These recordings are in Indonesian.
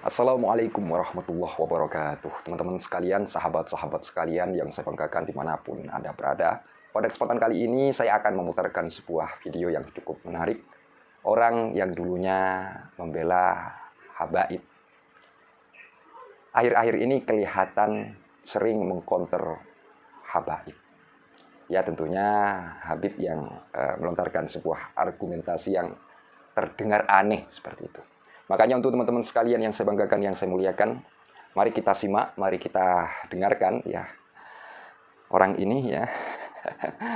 Assalamualaikum warahmatullahi wabarakatuh. Teman-teman sekalian, sahabat-sahabat sekalian yang saya banggakan dimanapun Anda berada. Pada kesempatan kali ini saya akan memutarkan sebuah video yang cukup menarik. Orang yang dulunya membela habaib, akhir-akhir ini kelihatan sering mengcounter habaib. Ya tentunya Habib yang melontarkan sebuah argumentasi yang terdengar aneh seperti itu. Makanya untuk teman-teman sekalian yang saya banggakan, yang saya muliakan, mari kita simak, mari kita dengarkan ya. Orang ini ya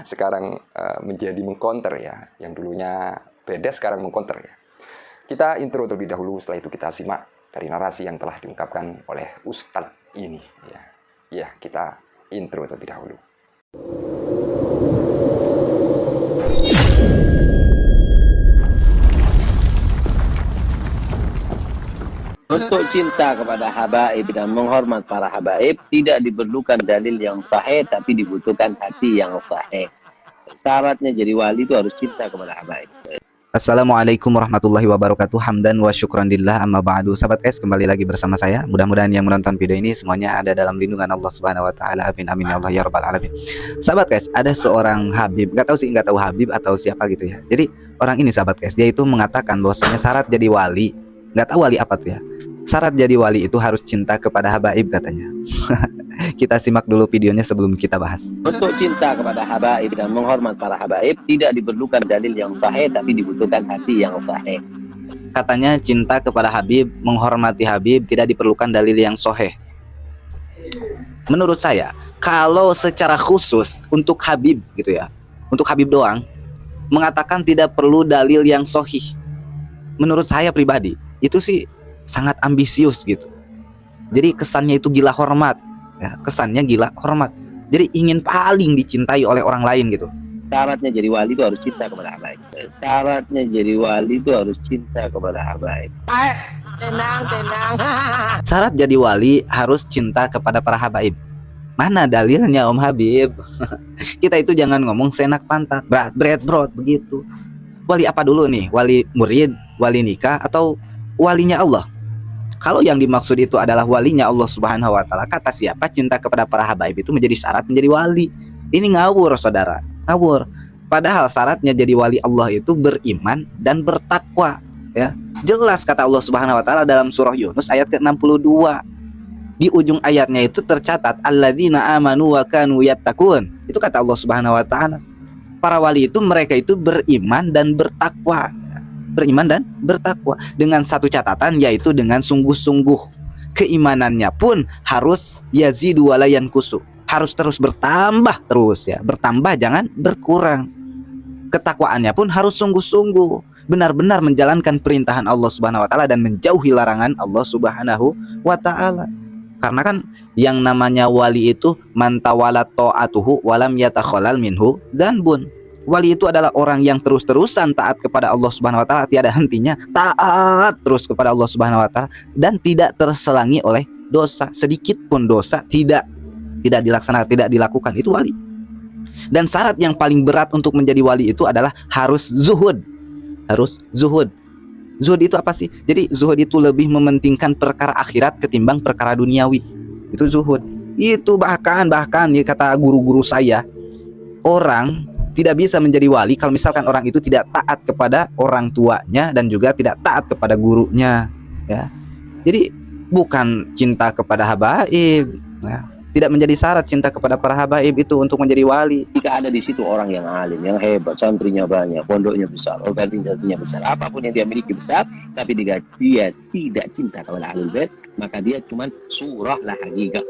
sekarang menjadi mengcounter ya, yang dulunya beda sekarang mengcounter ya. Kita intro terlebih dahulu, setelah itu kita simak dari narasi yang telah diungkapkan oleh Ustadz ini ya. Ya, kita intro terlebih dahulu. Untuk cinta kepada habaib dan menghormat para habaib tidak diperlukan dalil yang sahih, tapi dibutuhkan hati yang sahih. Syaratnya jadi wali itu harus cinta kepada habaib. Assalamualaikum warahmatullahi wabarakatuh. Hamdan wa syukran lillah, amma ba'du. Sahabat S, kembali lagi bersama saya. Mudah-mudahan yang menonton video ini semuanya ada dalam lindungan Allah Subhanahu wa taala. Amin amin ya Allah ya rabbal alamin. Sahabat S, ada seorang habib, nggak tahu habib atau siapa gitu ya. Jadi orang ini sahabat S, dia itu mengatakan bahwasanya syarat jadi wali, nggak tahu wali apa tuh ya. Syarat jadi wali itu harus cinta kepada habaib katanya. Kita simak dulu videonya sebelum kita bahas. Untuk cinta kepada habaib dan menghormat para habaib tidak diperlukan dalil yang sahih, tapi dibutuhkan hati yang sahih. Katanya cinta kepada Habib, menghormati Habib tidak diperlukan dalil yang sahih. Menurut saya, kalau secara khusus untuk Habib gitu ya, untuk Habib doang, mengatakan tidak perlu dalil yang sahih. Menurut saya pribadi, itu sih sangat ambisius gitu. Jadi kesannya itu gila hormat ya, kesannya gila hormat. Jadi ingin paling dicintai oleh orang lain gitu. Syaratnya jadi wali itu harus cinta kepada habaib. Syaratnya jadi wali itu harus cinta kepada habaib. Tenang. Syarat jadi wali harus cinta kepada para habaib. Mana dalilnya Om Habib? Kita itu jangan ngomong senak pantat, berat begitu. Wali apa dulu nih? Wali murid, wali nikah, atau walinya Allah? Kalau yang dimaksud itu adalah walinya Allah Subhanahu wa taala, kata siapa cinta kepada para habaib itu menjadi syarat menjadi wali. Ini ngawur saudara, ngawur. Padahal syaratnya jadi wali Allah itu beriman dan bertakwa ya. Jelas kata Allah Subhanahu wa taala dalam surah Yunus ayat ke-62. Di ujung ayatnya itu tercatat alladzina amanu wa kanu yattaqun. Itu kata Allah Subhanahu wa taala. Para wali itu mereka itu beriman dan bertakwa. Beriman dan bertakwa dengan satu catatan, yaitu dengan sungguh-sungguh. Keimanannya pun harus yazidu wa la yanqusu, harus terus bertambah terus ya, bertambah jangan berkurang. Ketakwaannya pun harus sungguh-sungguh, benar-benar menjalankan perintahan Allah Subhanahu wa taala dan menjauhi larangan Allah Subhanahu wa taala. Karena kan yang namanya wali itu mantawala ta'atuhu walam yatakhalal minhu zanbun. Wali itu adalah orang yang terus-terusan taat kepada Allah Subhanahu wa taala, tiada hentinya taat terus kepada Allah Subhanahu wa taala dan tidak terselangi oleh dosa. Sedikit pun dosa tidak dilaksanakan, tidak dilakukan, itu wali. Dan syarat yang paling berat untuk menjadi wali itu adalah harus zuhud. Harus zuhud. Zuhud itu apa sih? Jadi zuhud itu lebih mementingkan perkara akhirat ketimbang perkara duniawi. Itu zuhud. Itu bahkan ya kata guru-guru saya, orang tidak bisa menjadi wali kalau misalkan orang itu tidak taat kepada orang tuanya dan juga tidak taat kepada gurunya ya. Jadi bukan cinta kepada habaib ya. Tidak menjadi syarat cinta kepada para habaib itu untuk menjadi wali. Jika ada di situ orang yang alim, yang hebat, santrinya banyak, pondoknya besar, organisasinya besar, apapun yang dia miliki besar, tapi dia tidak cinta kepada ahlul bait, maka dia cuman surah lah hakikat.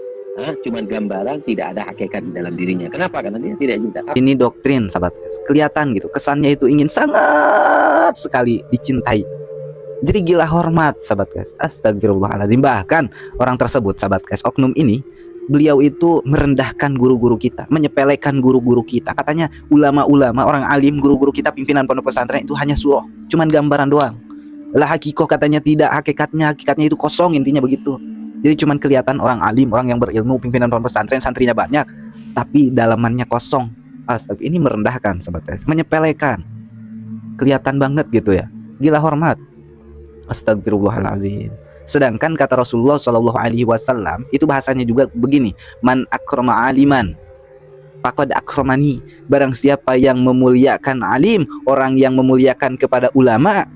Cuman gambaran, tidak ada hakikat di dalam dirinya. Kenapa? Karena dia tidak cinta. Ini doktrin sahabat guys, kelihatan gitu, kesannya itu ingin sangat sekali dicintai. Jadi gila hormat sahabat guys. Astagfirullahaladzim. Bahkan orang tersebut sahabat guys, oknum ini, beliau itu merendahkan guru-guru kita, menyepelekan guru-guru kita. Katanya ulama-ulama, orang alim, guru-guru kita, pimpinan pondok pesantren itu hanya surah, cuman gambaran doang. Lah hakikoh katanya tidak, hakikatnya itu kosong, intinya begitu. Jadi cuman kelihatan orang alim, orang yang berilmu, pimpinan pondok pesantren, santrinya banyak, tapi dalamannya kosong. Astagfirullah, ini merendahkan sahabat guys, menyepelekan. Kelihatan banget gitu ya. Gila hormat. Astagfirullahaladzim. Sedangkan kata Rasulullah Shallallahu Alaihi Wasallam itu bahasanya juga begini, man akrama aliman faqad akramani. Barang siapa yang memuliakan alim, orang yang memuliakan kepada ulama,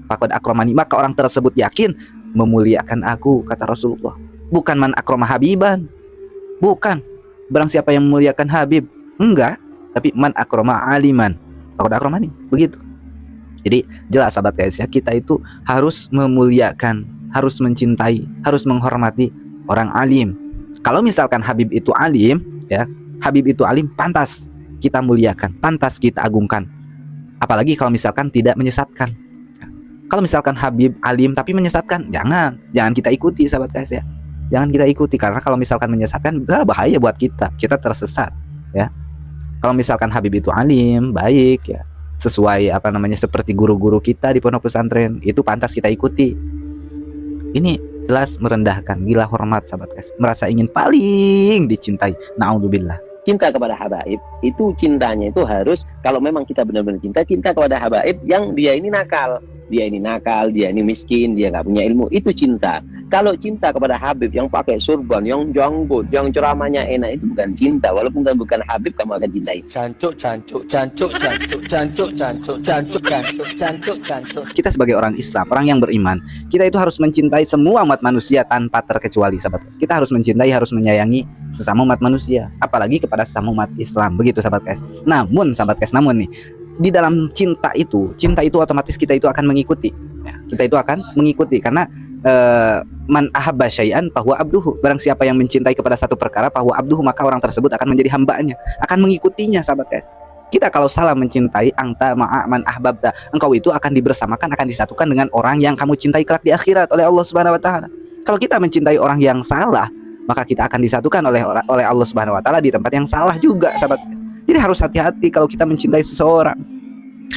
faqad akramani, maka orang tersebut yakin memuliakan aku, kata Rasulullah. Bukan man akrama habiban, bukan barang siapa yang memuliakan Habib, enggak, tapi man akrama aliman faqad akramani, begitu. Jadi jelas sahabat guys ya, kita itu harus memuliakan, harus mencintai, harus menghormati orang alim. Kalau misalkan Habib itu alim ya, Habib itu alim, pantas kita muliakan, pantas kita agungkan. Apalagi kalau misalkan tidak menyesatkan. Kalau misalkan Habib alim tapi menyesatkan, jangan kita ikuti sahabat guys ya. Jangan kita ikuti, karena kalau misalkan menyesatkan, bahaya buat kita tersesat ya. Kalau misalkan Habib itu alim, baik ya, sesuai seperti guru-guru kita di pondok pesantren, itu pantas kita ikuti. Ini jelas merendahkan, gila hormat sahabat guys, merasa ingin paling dicintai. Na'udzubillah. Cinta kepada habaib itu, cintanya itu harus, kalau memang kita benar-benar cinta kepada habaib yang dia ini nakal, dia ini miskin, dia nggak punya ilmu, itu cinta. Kalau cinta kepada Habib yang pakai surban, yang janggut, yang ceramahnya enak, itu bukan cinta. Walaupun bukan Habib, kamu akan cintai. Kita sebagai orang Islam, orang yang beriman, kita itu harus mencintai semua umat manusia tanpa terkecuali sahabat. Kita harus mencintai, harus menyayangi sesama umat manusia, apalagi kepada sesama umat Islam, begitu sahabat guys. Namun nih, di dalam cinta itu otomatis kita itu akan mengikuti ya. Kita itu akan mengikuti karena man ahabba syai'an fahuwa abduhu. Barang siapa yang mencintai kepada satu perkara, fahuwa abduhu, maka orang tersebut akan menjadi hambanya, akan mengikutinya sahabat guys. Kita kalau salah mencintai, anta ma'a man ahbabta, engkau itu akan dibersamakan, akan disatukan dengan orang yang kamu cintai kelak di akhirat oleh Allah Subhanahu wa taala. Kalau kita mencintai orang yang salah, maka kita akan disatukan oleh Allah Subhanahu wa taala di tempat yang salah juga sahabat guys. Jadi harus hati-hati kalau kita mencintai seseorang.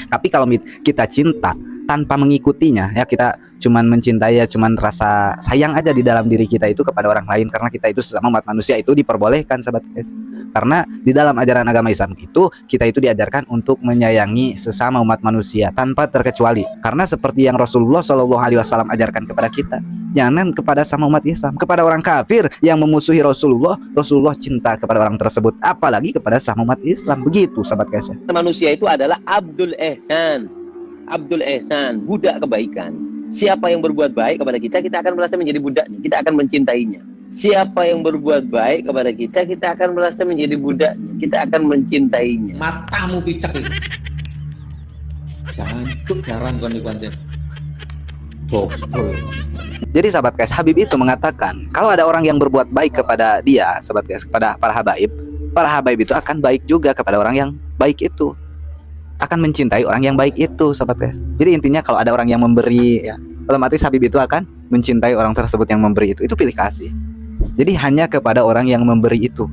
Tapi kalau kita cinta tanpa mengikutinya ya, kita cuman mencintai ya, cuman rasa sayang aja di dalam diri kita itu kepada orang lain, karena kita itu sesama umat manusia, itu diperbolehkan sahabat guys. Karena di dalam ajaran agama Islam itu, kita itu diajarkan untuk menyayangi sesama umat manusia tanpa terkecuali. Karena seperti yang Rasulullah Shallallahu Alaihi Wasallam ajarkan kepada kita, jangan kepada sama umat Islam, kepada orang kafir yang memusuhi Rasulullah cinta kepada orang tersebut, apalagi kepada sama umat Islam, begitu sahabat guys. Manusia itu adalah Abdul Ihsan, budak kebaikan. Siapa yang berbuat baik kepada kita, kita akan merasa menjadi budaknya, kita akan mencintainya. Siapa yang berbuat baik kepada kita, kita akan merasa menjadi budaknya, kita akan mencintainya. Matamu picek itu. Jancuk jarang konten. Jadi sahabat guys, Habib itu mengatakan kalau ada orang yang berbuat baik kepada dia, sahabat guys, kepada para habaib itu akan baik juga kepada orang yang baik itu, akan mencintai orang yang baik itu sahabat guys. Jadi intinya kalau ada orang yang memberi ya, otomatis Habib itu akan mencintai orang tersebut yang memberi itu pilih kasih. Jadi hanya kepada orang yang memberi itu.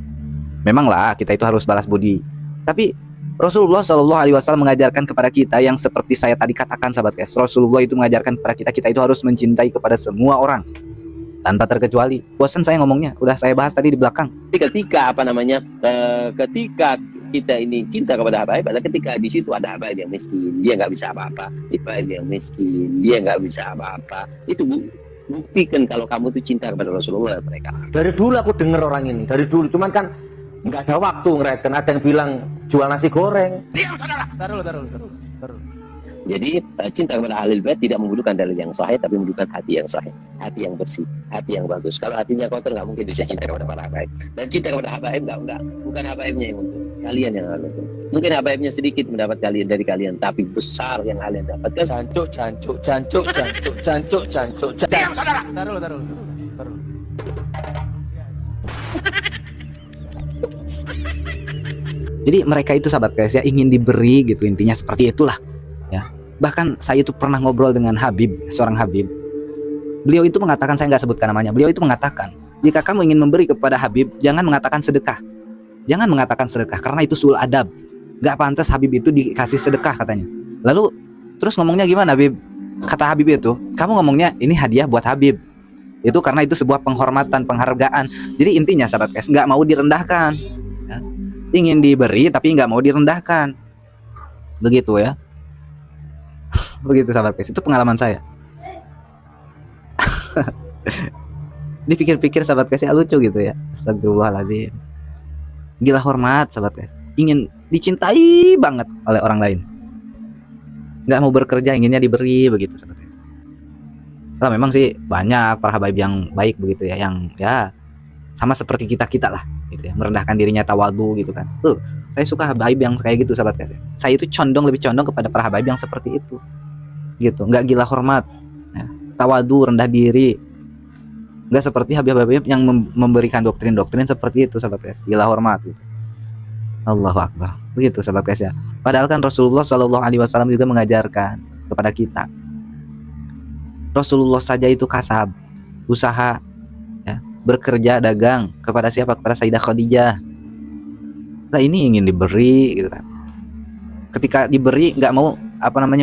Memanglah kita itu harus balas budi. Tapi Rasulullah Shallallahu Alaihi Wasallam mengajarkan kepada kita yang seperti saya tadi katakan sahabat guys. Rasulullah itu mengajarkan kepada kita itu harus mencintai kepada semua orang tanpa terkecuali. Bosan saya ngomongnya, udah saya bahas tadi di belakang. Ketika ketika kita ini cinta kepada habaib adalah ketika di situ ada habaib yang miskin, dia nggak bisa apa-apa. Habaib yang miskin, dia nggak bisa apa-apa. Itu buktikan kalau kamu tuh cinta kepada Rasulullah mereka. Dari dulu aku denger orang ini, dari dulu. Cuman kan nggak ada waktu ngereken. Ada yang bilang jual nasi goreng. Diam saudara. Taruh. Jadi cinta kepada ahlul bait tidak membutuhkan dalil yang sahih, tapi membutuhkan hati yang sahih, hati yang bersih, hati yang bagus. Kalau hatinya kotor nggak mungkin bisa cinta kepada para habaib. Dan cinta kepada habaib enggak, bukan habaibnya yang untung, kalian yang untung. Mungkin habaibnya sedikit mendapat kalian dari kalian, tapi besar yang kalian dapatkan. Jancuk. Diam saudara. Taruh. Jadi mereka itu sahabat guys ya, ingin diberi gitu, intinya seperti itulah ya. Bahkan saya itu pernah ngobrol dengan Habib, seorang Habib. Beliau itu mengatakan, saya nggak sebutkan namanya, beliau itu mengatakan, jika kamu ingin memberi kepada Habib, jangan mengatakan sedekah. Jangan mengatakan sedekah, karena itu sul adab. Gak pantas Habib itu dikasih sedekah katanya. Lalu terus ngomongnya gimana Habib? Kata Habib itu, kamu ngomongnya ini hadiah buat Habib. Itu karena itu sebuah penghormatan, penghargaan. Jadi intinya sahabat guys, nggak mau direndahkan ya. Ingin diberi tapi nggak mau direndahkan, begitu ya. Begitu sahabat guys, itu pengalaman saya. Dipikir-pikir sahabat kasih lucu gitu ya. Astagfirullahaladzim. Gila hormat sahabat kasih. Ingin dicintai banget oleh orang lain. Nggak mau bekerja, inginnya diberi begitu sahabat kasih. Nah, memang sih banyak para habaib yang baik begitu ya, yang ya sama seperti kita lah gitu ya, merendahkan dirinya, tawadu gitu kan. Tuh, saya suka habaib yang kayak gitu sahabat kasih. Saya itu lebih condong kepada para habaib yang seperti itu. Gitu, nggak gila hormat. Ya, tawadu, rendah diri. Nggak seperti habib-habib yang memberikan doktrin-doktrin seperti itu sahabat guys, gila hormat gitu. Allahu Akbar, begitu sahabat guys ya. Padahal kan Rasulullah Shallallahu Alaihi Wasallam juga mengajarkan kepada kita. Rasulullah saja itu kasab, usaha, ya, bekerja, dagang kepada siapa? Kepada Sayyidah Khadijah. Nah ini ingin diberi gitu kan. Ketika diberi nggak mau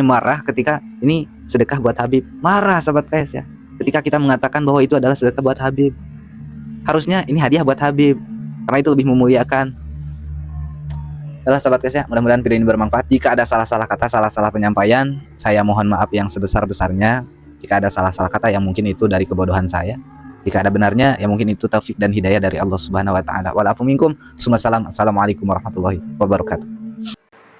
marah ketika ini sedekah buat Habib, marah sahabat guys ya. Ketika kita mengatakan bahwa itu adalah sedekah buat Habib, harusnya ini hadiah buat Habib, karena itu lebih memuliakan. Adalah sahabat guys ya, mudah-mudahan video ini bermanfaat. Jika ada salah-salah kata, salah-salah penyampaian, saya mohon maaf yang sebesar-besarnya. Jika ada salah-salah kata yang mungkin itu dari kebodohan saya, jika ada benarnya yang mungkin itu taufik dan hidayah dari Allah Subhanahu wa taala. Wal afu minkum. Assalamualaikum warahmatullahi wabarakatuh.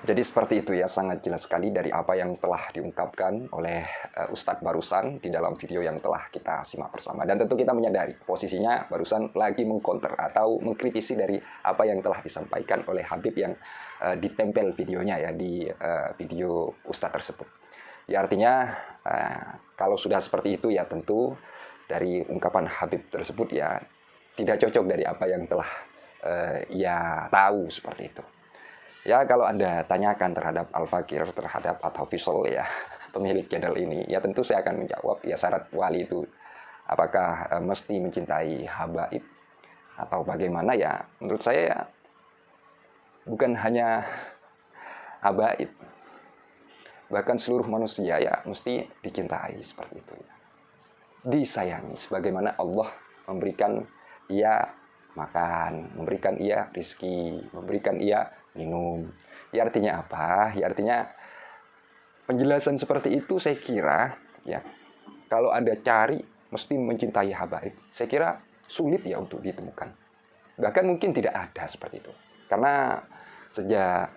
Jadi seperti itu ya, sangat jelas sekali dari apa yang telah diungkapkan oleh Ustadz barusan di dalam video yang telah kita simak bersama. Dan tentu kita menyadari posisinya barusan lagi mengcounter atau mengkritisi dari apa yang telah disampaikan oleh Habib yang ditempel videonya ya di video Ustadz tersebut. Ya artinya kalau sudah seperti itu ya tentu dari ungkapan Habib tersebut ya tidak cocok dari apa yang telah ia tahu seperti itu. Ya kalau Anda tanyakan terhadap Al-Fakir, terhadap At-Hafizul ya, pemilik channel ini, ya tentu saya akan menjawab ya syarat wali itu apakah mesti mencintai habaib atau bagaimana ya. Menurut saya ya, bukan hanya habaib, bahkan seluruh manusia ya mesti dicintai seperti itu ya. Disayangi sebagaimana Allah memberikan ia makan, memberikan ia rezeki, memberikan ia minum. Ya artinya apa? Ya artinya penjelasan seperti itu saya kira ya kalau Anda cari mesti mencintai habaib, saya kira sulit ya untuk ditemukan. Bahkan mungkin tidak ada seperti itu. Karena sejak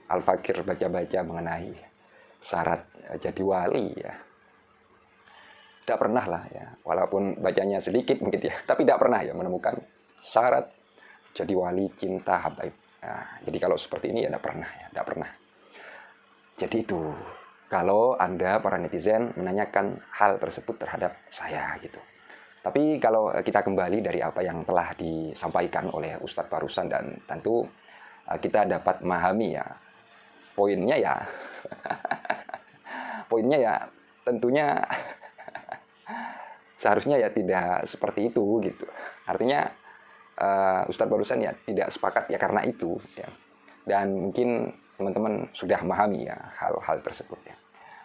Al-Fakir baca-baca mengenai syarat jadi wali ya, tidak pernah lah ya, walaupun bacanya sedikit mungkin ya, tapi tidak pernah ya menemukan syarat jadi wali cinta habaib. Nah, jadi kalau seperti ini ya tidak pernah ya, tidak pernah. Jadi itu kalau Anda para netizen menanyakan hal tersebut terhadap saya gitu. Tapi kalau kita kembali dari apa yang telah disampaikan oleh Ustadz barusan dan tentu kita dapat memahami ya poinnya ya poinnya ya tentunya seharusnya ya tidak seperti itu gitu. Artinya Ustadz barusan ya tidak sepakat ya karena itu ya. Dan mungkin teman-teman sudah memahami ya hal-hal tersebut ya.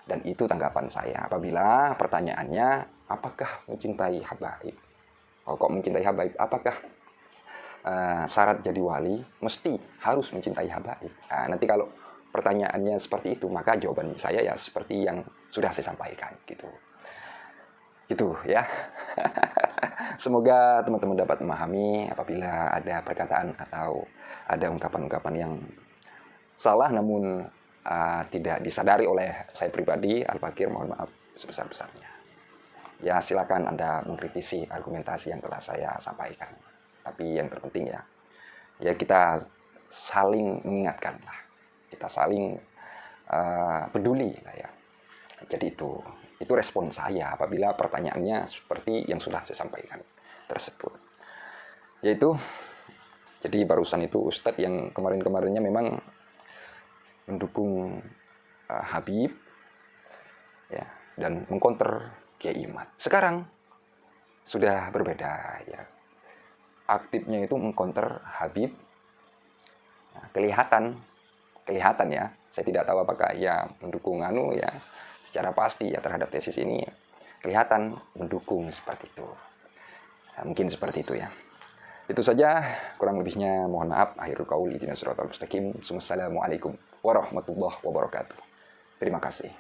Dan itu tanggapan saya apabila pertanyaannya apakah mencintai habaib. Oh, kok mencintai habaib? Apakah syarat jadi wali mesti harus mencintai habaib? Nah, nanti kalau pertanyaannya seperti itu maka jawaban saya ya seperti yang sudah saya sampaikan gitu. Gitu ya. Semoga teman-teman dapat memahami apabila ada perkataan atau ada ungkapan-ungkapan yang salah namun tidak disadari oleh saya pribadi, Al-Fakir, mohon maaf sebesar-besarnya. Ya silakan Anda mengkritisi argumentasi yang telah saya sampaikan. Tapi yang terpenting ya kita saling mengingatkan lah. Kita saling peduli lah ya. Jadi itu respon saya apabila pertanyaannya seperti yang sudah saya sampaikan tersebut. Yaitu, jadi barusan itu Ustadz yang kemarin-kemarinnya memang mendukung Habib ya, dan mengkonter Kiai Imad. Sekarang sudah berbeda ya. Aktifnya itu mengkonter Habib. Nah, kelihatan ya. Saya tidak tahu apakah ia mendukung ya secara pasti ya terhadap tesis ini kelihatan mendukung seperti itu. Nah, mungkin seperti itu ya. Itu saja, kurang lebihnya mohon maaf. Akhirul qaul ihdinas siratal mustaqim. Wassalamualaikum warahmatullahi wabarakatuh. Terima kasih.